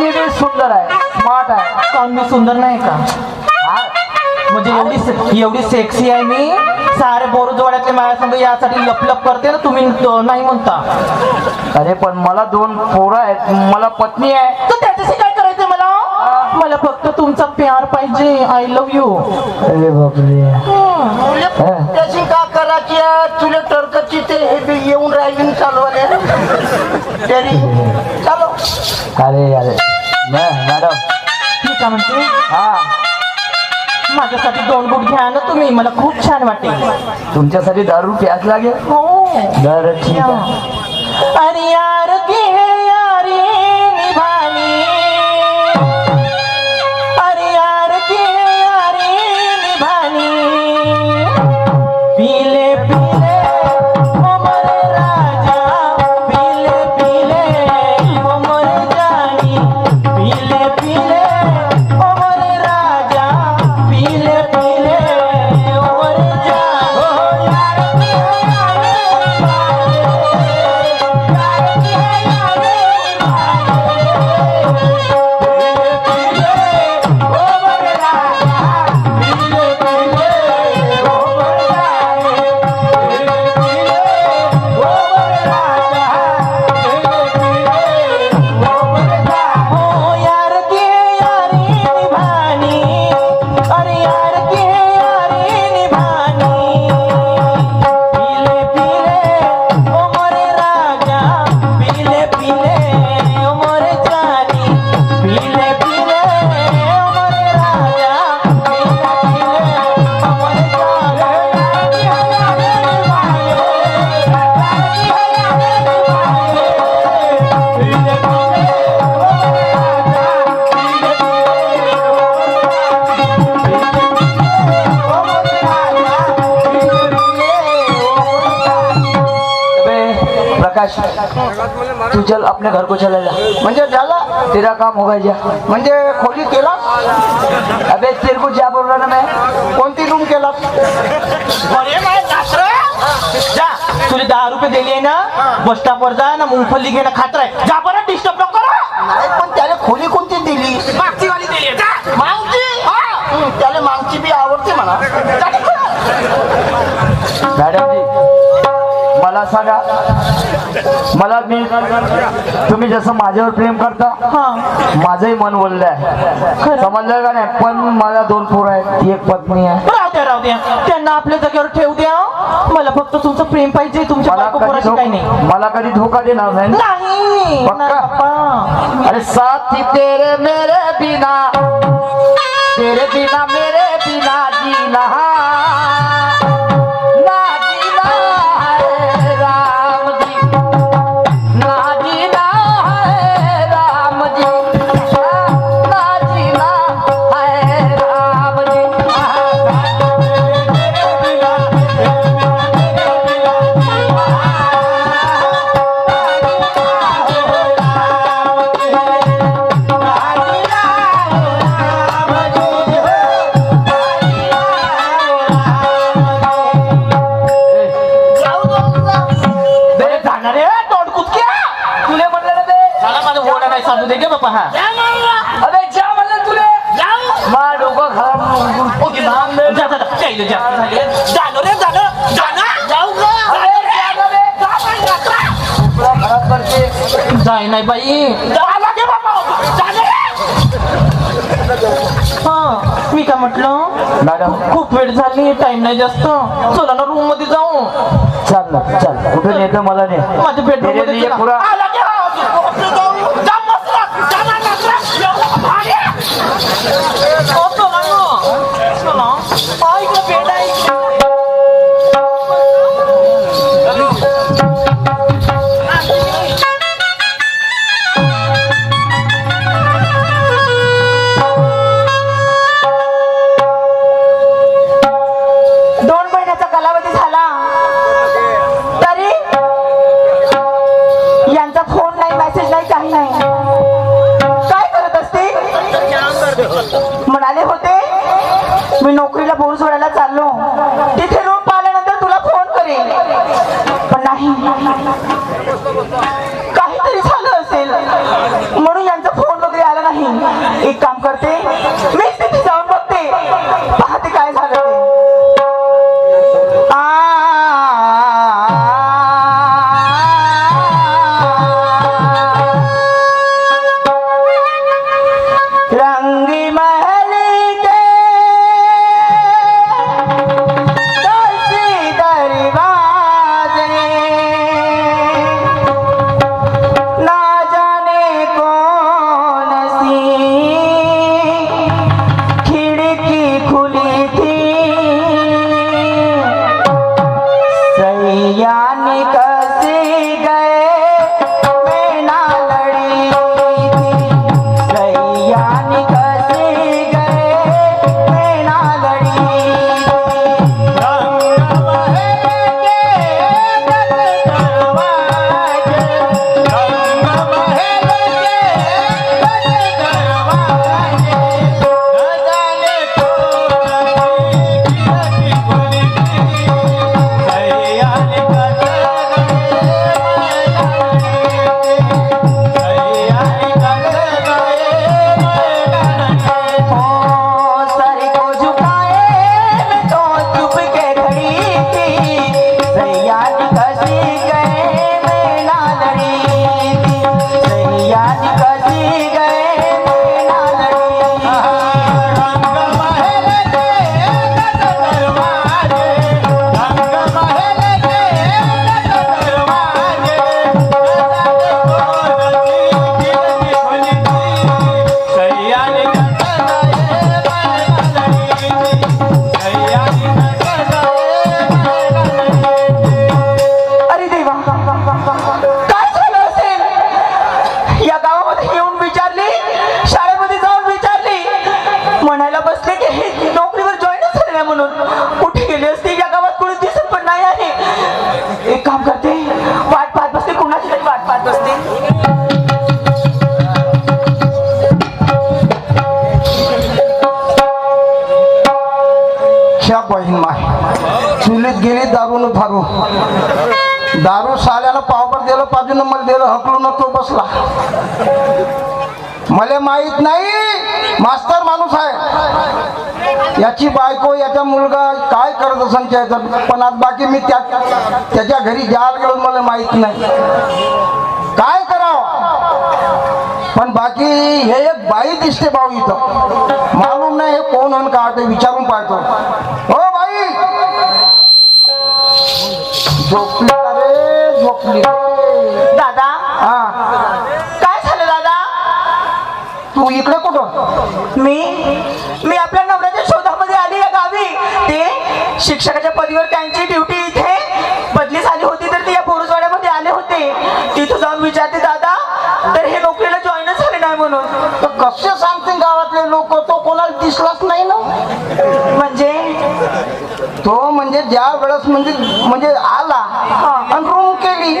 पत्नी बी सुंदर आहे, स्मार्ट आहे. काऊन मी सुंदर नाही का? म्हणजे एवढी सेक्सी आहे मी. सारे बोरुजवाड्यातले माझ्यासंग यासाठी लपलप करते ना, तुम्ही नाही म्हणता. अरे पण मला 2 पोरं आहेत, मला पत्नी आहे. तर त्याच्याशी काय करायचं मला? मला फक्त तुमचा प्यार पाहिजे. I love you. अरे बापरे. त्याची का करायची तुला टरकची ते हे बी येऊन राहिली चालवले तरी चालो. अरे अरे मॅडम मी काय म्हणते, हा माझ्यासाठी 2 गुट घ्या ना तुम्ही, मला खूप छान वाटेल. तुमच्यासाठी दारू प्यास लागेल. हो. बरं ठीक आहे. अरे यार की यारी निभानी, अरे यार की यारी निभानी, पीले पीले उमर राजा, पीले पीले उमर जानी, पीले पीले उमर राजा, पीले पीले उमर जानी. हो यार की प्रकाश तू चल अपने घर को चला जा. म्हणजे झाला तेरा काम होगा जा. म्हणजे खोली केला. अबे तेरे को क्या बोल रहा ना मैं. कोणती रूम केला. अरे माय नासरे, जा. तुला 10 रुपये दिले ना, बस स्टॉपवर जा ना, मुंगफली घे ना, खात राह. जा बरं, डिस्टर्ब नको करा. नाही पण त्याला खोली कोणती दिली. मागची वाली दिली. जा. मागची. त्याला मागची बी आवडते म्हणा. मॅडम जी मला सांगा, मला तुम्ही जसं माझ्यावर प्रेम करता, माझंही मन बोललं आहे, समजलं का नाही. पण मला 2 पोरं आहेत, एक पत्नी आहे. राहू द्या, त्यांना आपल्या जागेवर ठेवू द्या. मला फक्त तुमचं प्रेम पाहिजे. तुमच्या बायको पोराशी काही नाही. मला कधी धोका देणार नाही. नाही पक्का. अरे साथी तेरे मेरे बिना, तेरे बिना मेरे बिना जीना ना जीना है राम जी, ना जीना है राम जी, ना जीना है राम जी. साधू दे गे बापा. हा अबे जा म्हणलं तुले. मा डोकं खराब. ओके जा जा जा जा जानो रे जानो जाऊ खराब करते. जाय नाही बाई. लागे बाबा. हा मी काय म्हटलं, मॅडम खूप वेळ झाली, टाइम नाही जास्त. चला ना रूम मध्ये जाऊ. चल ना चल. कुठे नेतं मला ने. माझ्या बेडरूम मध्ये चला. पुरा म्हणाले होते मी नोकरीला बोर सोडायला चाललो, तिथे रूम पाहिल्यानंतर तुला फोन करेन. पण नाही, काहीतरी झालं असेल म्हणून यांचा फोन वगैरे आला न दारू साल्याला पावभर दिलं पाजून मला दिलं हकलून तो बसला. मला माहित नाही मास्तर माणूस आहे, याची बायको याचा मुलगा काय करत असेल त्याचं, पण आज बाकी मी त्याच्या घरी जायला गेलो मला माहित नाही काय करावं. पण बाकी हे एक बाई दिसते भाऊ इथं, मालूम नाही हे कोण होऊन का ते विचारून पाहतो. हो बाई, झोपली का रे, झोपली दादा. हा, काय झालं दादा? तू इकडे कुठं? मी आपल्या नवऱ्याच्या शोधामध्ये आली या गावी. ते शिक्षकाच्या पदवीवर त्यांची ड्युटी इथे बदली झाली होती, तर ते या बोरुजवाड्यामध्ये आले होते. तिथं जाऊन विचारते दादा, तर हे नोकरीला जॉईनच झाले नाही म्हणून. तर कसे सांगते गावातले लोक, तो कोणाला दिसलाच नाही ना. म्हणजे ज्या वेळेस म्हणजे आला आणि रूम केली,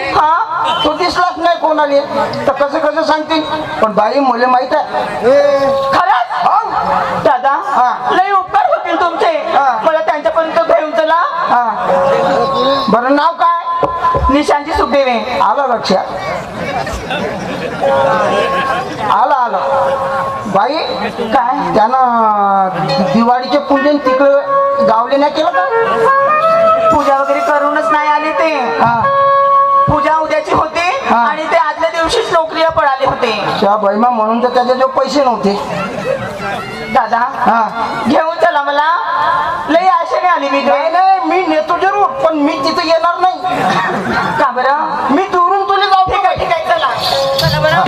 तो दिसलाच नाही कोणाला, तर कसं सांगतील. पण बाई मुले माहित आहे खरंच दादा, लई उपकार होतील तुमचे, मला त्यांच्यापर्यंत घेऊन चला. बरं, नाव काय? निशांची सुखदेवे. आला लक्षात, आला बाई. काय त्यानं दिवाळीचे पूजन तिकडे गावले नाही केलं का? पूजा वगैरे करूनच नाही आले ते. पूजा उद्याची होती आणि ते आदल्या दिवशीच नोकरीला पळाले होते. त्या बहिमा म्हणून तर त्याचे जो पैसे नव्हते. दादा, घेऊन चला मला, लई आशेने आली मी. नाही, मी नेतो जरूर, पण मी तिथे येणार नाही. का बरं? मी दुरून तुला जाऊ. ठीक आहे चला बरं.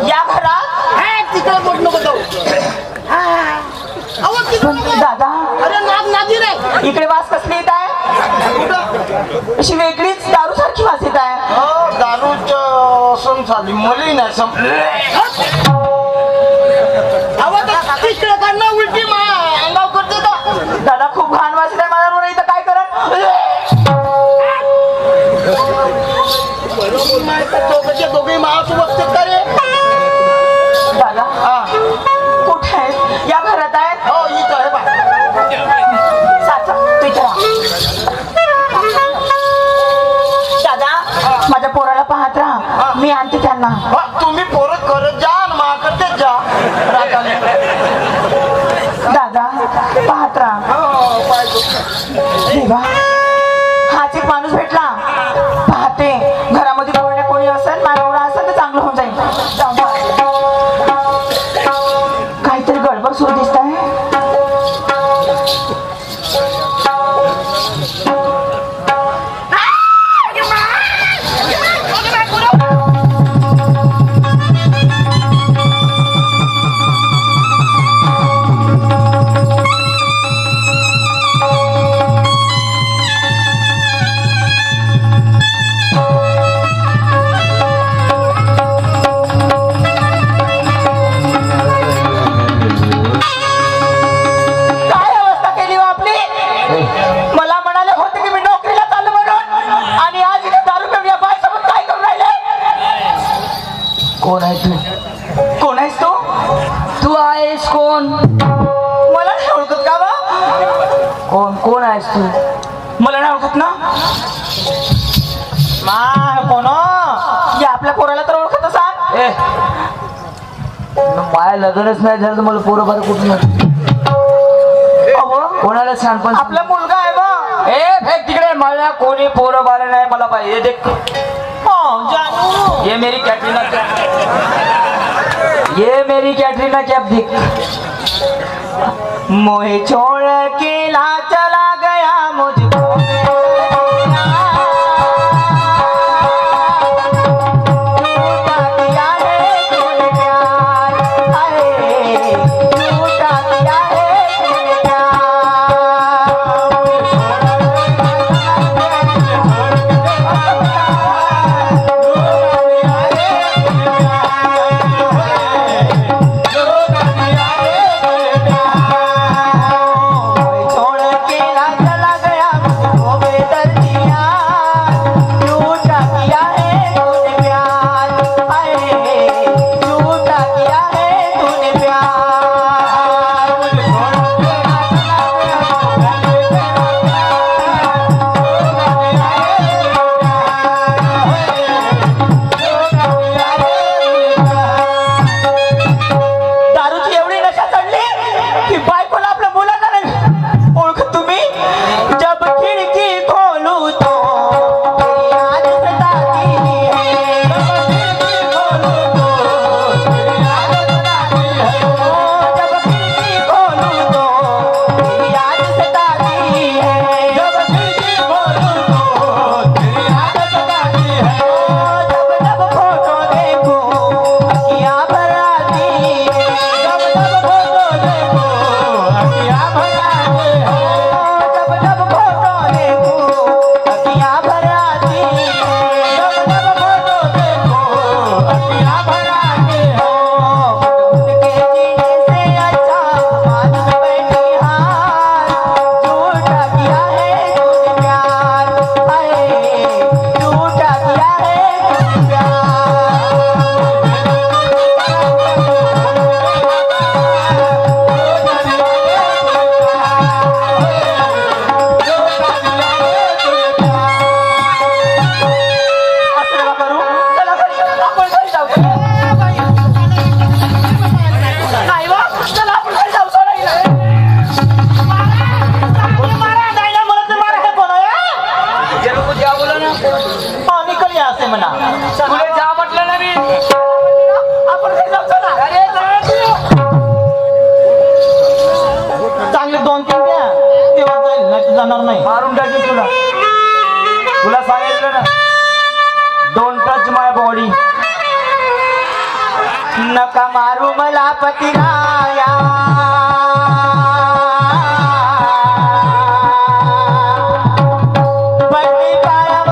या घरात दादा, अरे नादी रे, इकडे वास कसली येत आहे? अशी वेगळीच दारू सारखी वास येत आहे. दारूच सण झाली मुली नाही उलटी अंगाव करते दादा. खूप घाण वास येत आहे मला, म्हणून इथं काय करत दोघे मास बसते का रे? दादा, कुठे आहेत? या घरात आहेत? हो, इथं आहे बा. दादा, माझ्या पोराला पाहत राहा, मी आणते त्यांना. तुम्ही पोरं करत जा आणि माकडतेच जा. दादा, पाहत राहा. देवा, हाच एक माणूस भेटला. पाहते, घरामध्ये कोणी ना कोणी असेल, माझा एवढा असेल तर चांगलं होऊन जाईल. जाऊ द्या. काहीतरी गडबड सुरू दिसत आहे. कोण आहे तू? कोण आहेस तू? तू आहेस कोण? मला नाही ओळखत का बा? कोण आहेस तू? मला नाही ओळखत ना. कोण या आपल्या पोराला तर ओळखत असाल. माया लग्नच नाही झालं तर मला पोरं बरं कुठून कोणाला सांग. पण आपला मुलगा आहे बा. फेक तिकडे, मला कोणी पोरं बारं नाही, मला पाहिजे. देख, ये मेरी कैटरीना कैफ, ये मेरी कैटरीना कैफ दिख. मोहे छोड़ के ला चला गया मुझको, चांगले 2-3 द्या तेव्हा जाईल नाही तर जाणार नाही. मारून टाकेल तुला. तुला सांगितलं ना, डोंट टच माय बॉडी. नका मारू मला पतिराया, पडली पायावर,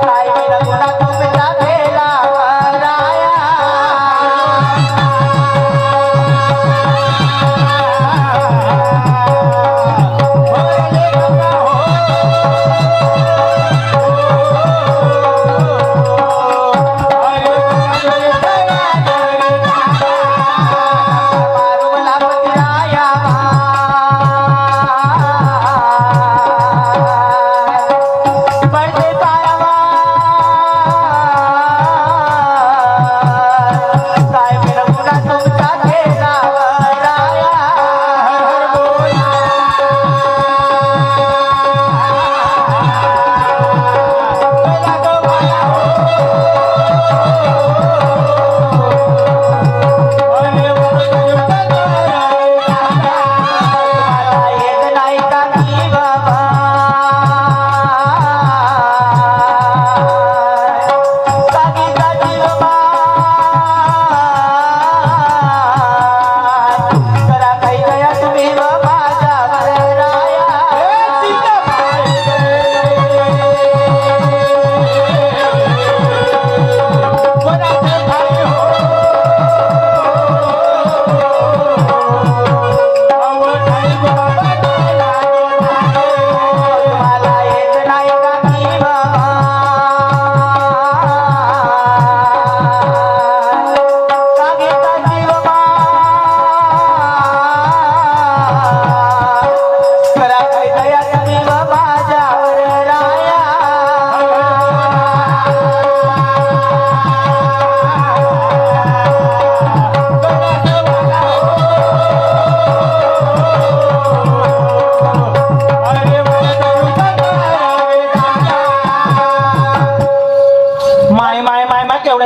काय केलं गुन्हा तुमचा केला राया.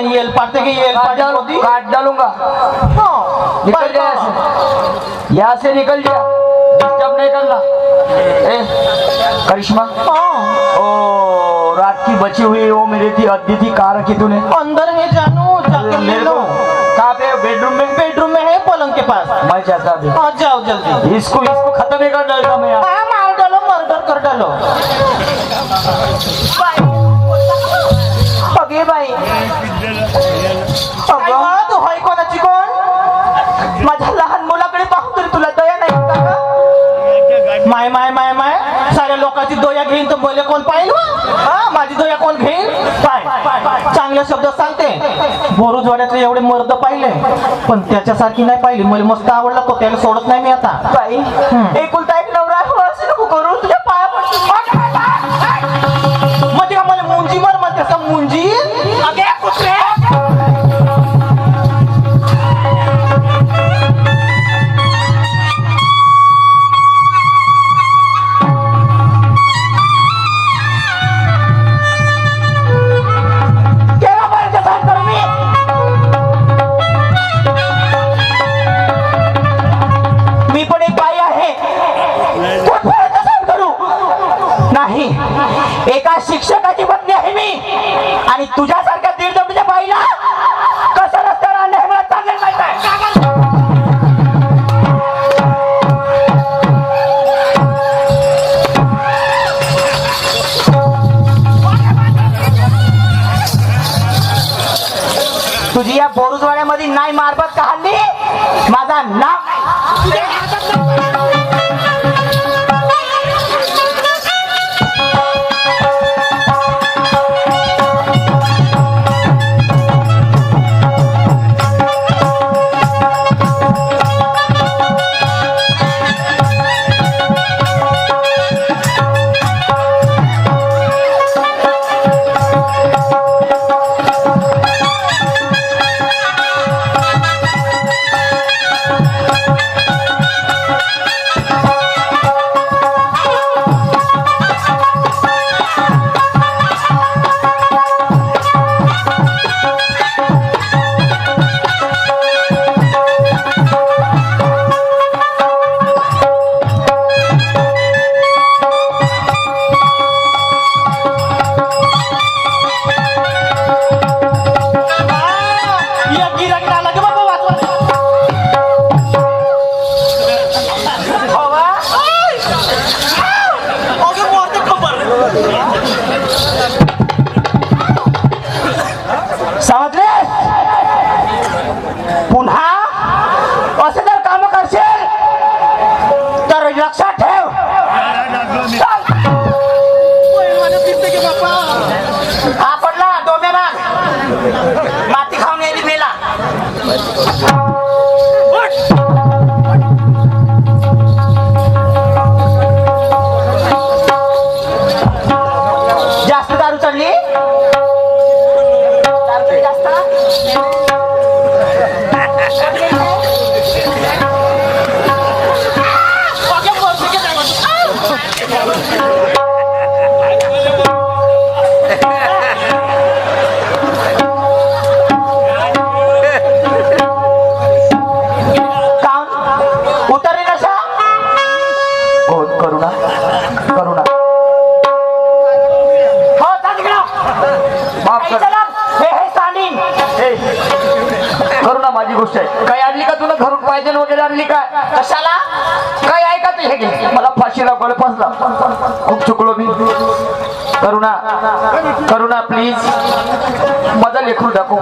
येल पाते की येल पाते होती. काट डालूंगा. निकल जा यहाँ से. यहाँ से निकल जा. डिस्टर्ब नहीं करना. ए करिश्मा, ओ रात की बची हुई वो मेरी थी, अद्दी थी, कहाँ रखी तूने? अंदर है जानू, जाकर ले लो. कहाँ पे? बेडरूम में. बेडरूम में है, पलंग के पास. मैं चाहता अभी. हाँ जाओ जल्दी. इसको खत्म नहीं कर डालता मैं. हाँ मार डालो, मर्डर कर डालो. अगे बाई, अगं तू होय कोणाची कोण? माझ्या लहान मुलाकडे पाहून तरी तुला दया नाही का गं? माय माय माय माय साऱ्या लोकांची दोया घेईन तर मला कोण पाहिल? हा माझी दोया कोण घेईन? पाय चांगल्या शब्द सांगते. बोरुजवाड्यातले एवढे मर्द पाहिले पण त्याच्यासारखी नाही पाहिली. मला मस्त आवडला तो, त्याला सोडत नाही मी आता. बाई, एकुलता एक नवरा आहे, असं नको करू. तुझ्या पाया पडतो. म्हणजे का मला मुंजी मार म्हणते असं मुंजी? अगे कुत्रे, मी पण एक बाई आहे. कुठपर्यंत सहन करू? नाही, एका शिक्षकाची पत्नी आहे मी, आणि तुझ्यासारख्या दीडदमडीच्या बाईला कसं रस्त्यावर आणलं हे मला चांगलं माहित आहे. तुझी या बोरुजवाड्यामध्ये नाही मारबत का हल्ली? माझा नाव जास्त दारू चढली जास्त काऊन उतरली नशा हो करुणा करुणा हो जा तिकडं. माफ कर चला हे सांडीन ए, करुणा माझी गोष्ट आहे. काय आणली का तुला घरून पाहिजे वगैरे आणली काय कशाला काय आहे का तू हे घे मला फाशीला गळफासला खूप चुकलो मी करुणा करुणा प्लीज माझा लेकरू टाकू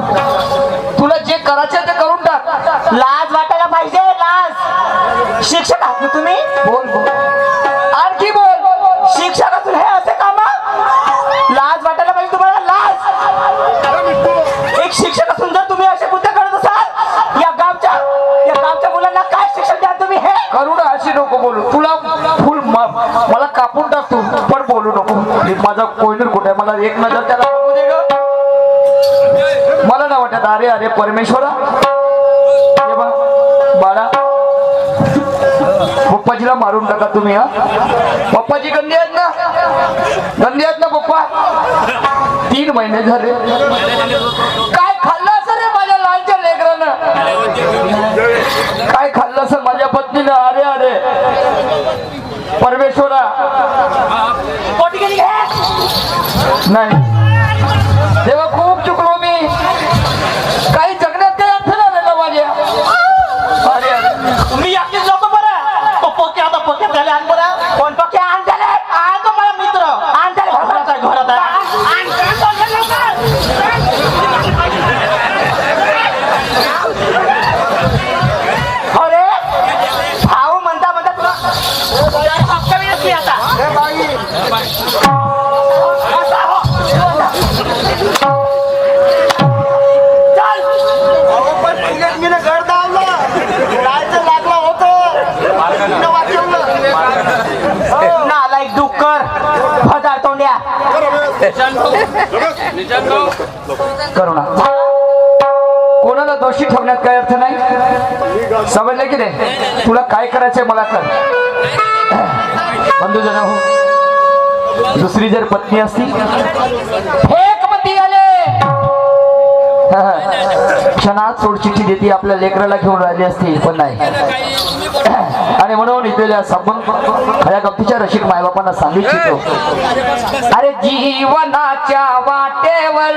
तुला जे करायचं ते करून टाक लाज वाटायला पाहिजे लाज शिक्षक आहात ना तुम्ही बोल बोल आणखी बोल शिक्षक असून हे असे काम लाज वाटायला पाहिजे तुम्हाला लाज एक शिक्षक असून जर तुम्ही असे कृत्य करत असाल या गावच्या मुलांना काय शिक्षण द्या तुम्ही हे करुणा अशी नको बोलू तुला फुल मला कापून टाकतो पण बोलू नको माझा कोयनूर कुठे आहे? मला एक नजर त्याला बघू दे ग मला ना वाटत अरे अरे परमेश्वरा हे बघ, बाळा पप्पाजीला मारून टाका तुम्ही हा पप्पाजी गंदी आहेत ना पप्पा 3 महिने झाले काय खाल्लं असं रे माझ्या लहानच्या लेकरानं काय खाल्लं असं माझ्या पत्नीनं अरे अरे परमेश्वरा पोटी गेली हे नाही तेव्हा खूप चुकलो मी काही जगण्यात काही अर्थ नाही ना माझ्या अरे अरे तुम्ही याचीच लोक बरं तो पोके आता पोके झाले आण बरं कोण पोके आण झाले आण तो मला मित्र आण झाले घरात अरे भाऊ म्हणता तुला हक्का मी नसली आता असा हो. नालायक डुक्कर हजार तोंड्या करुणा कोणाला दोषी ठेवण्यात काही अर्थ नाही समजलं की नाही तुला काय करायचंय मला कर बंधूजन हो दुसरी जर पत्नी असती फेक मती आले क्षणात सोडचिठ्ठी देते आपल्या लेकराला घेऊन राहिली असती पण नाही आणि म्हणून इथल्या संबंध खऱ्या गमतीच्या रसिक मायबापांना सांगू इच्छितो अरे जीवनाच्या वाटेवर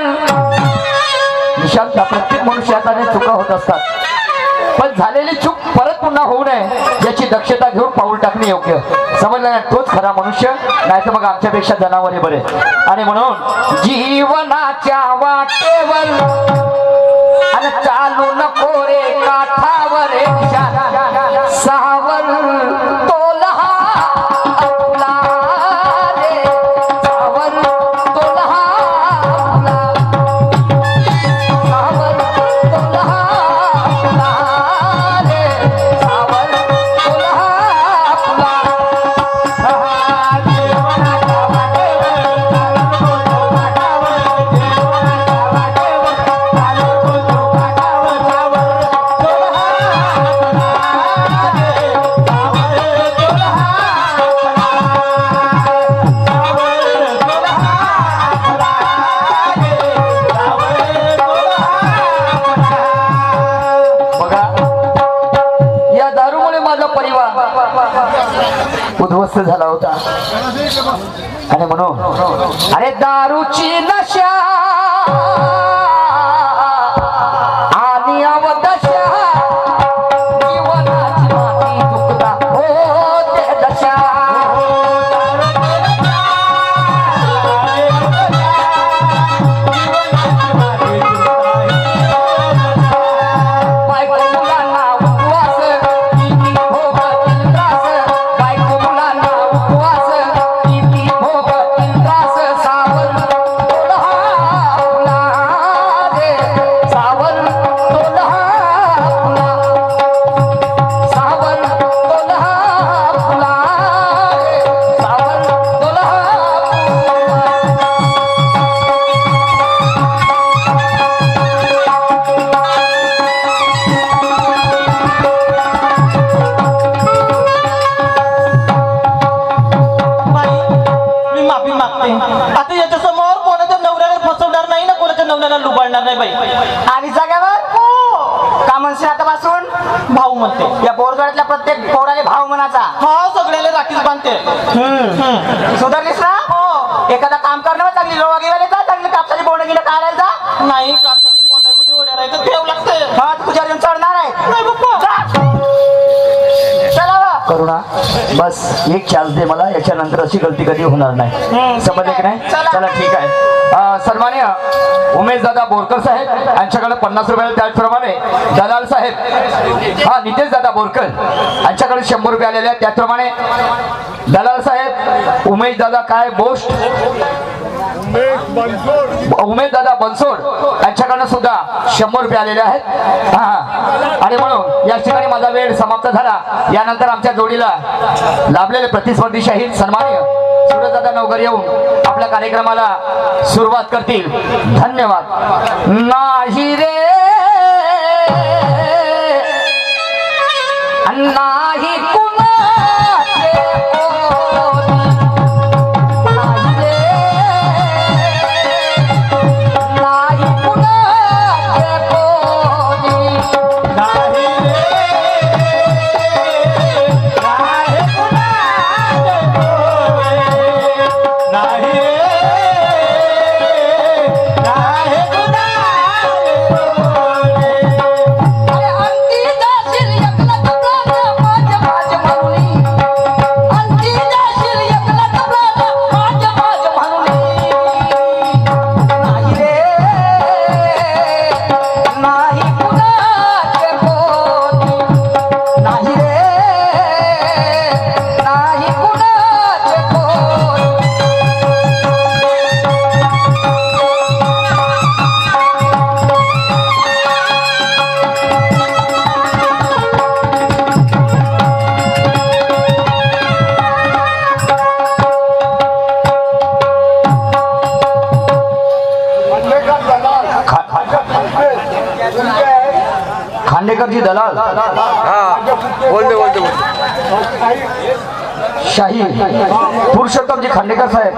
निशांत प्रत्येक मनुष्याचा चुका होत असतात पण झालेली चूक परत पुन्हा होऊ नये याची दक्षता घेऊन पाऊल टाकणे योग्य समजलं ना तोच खरा मनुष्य नाही तर मग आमच्यापेक्षा जनावरे बरे आणि म्हणून जीवनाच्या वाटेवर आणि चालू नको रे काठावर सावर तोलहा आपला रे सावर तोलहा आपला सावर तोलहा आपला रे सावर तोलहा आपला जीवनाच्या उद्ध्वस्त झाला होता आणि म्हणून अरे दारूची नशा आणि अवदशा जीवनाची माती दुखदा होते दशा म्हणते. या बोरजोड्यातल्या प्रत्येक पोराले भाव म्हणाचा. हा सगळ्याला राखीच बांधते. सुधारलीस ना? हो. एखादा काम करणं चांगली लोवा घेवायला जा, चांगली कापसाची बोंड गेलं काढायला जा. नाही कापसाच्या बोंडामध्ये ओढ्या राहायचं ठेव लागते. हा तुझ्या येऊन चढणार आहे. नाही बाप्पा. चला बा. करुणा बस एक चान्स दे मला, याच्यानंतर अशी गलती कधी होणार नाही. समजले की नाही? चला. चला ठीक आहे. सन्मान्य उमेश दादा बोरकर साहेब यांच्याकडे 50 रुपये, त्याचप्रमाणे दलाल साहेब नितेश दादा बोरकर यांच्याकडे 100 रुपये आलेले आहेत. त्याचप्रमाणे दलाल साहेब उमेश दादा काय बोस्ट उमेश दादा बनसोड यांच्याकडनं सुद्धा 100 रुपये आलेले आहेत. आणि म्हणून या ठिकाणी माझा वेळ समाप्त झाला. यानंतर आमच्या जोडीला लाभलेले प्रतिस्पर्धी शहीद सन्मान्य सूरजदादा नवघर येऊन आपल्या कार्यक्रमाला सुरुवात करतील. धन्यवाद. नाही रे नाही कुणाचे कोणी, नाही रे नाही कुणाचे कोणी, नाही नाही कुणाचे कोणी, नाही नाही कुणाचे कोणी. अरे अंती जाशील एकला कपडा माझ्या माझ्या म्हणून, अंती जाशील एकला कपडा माझ्या माझ्या म्हणून, नाही रे नाही कुणाचे कोणी, नाही रे नाही कुणाचे कोणी. खांडेकरजी दलाल शाही पुरुषोत्तमजी खांडेकर साहेब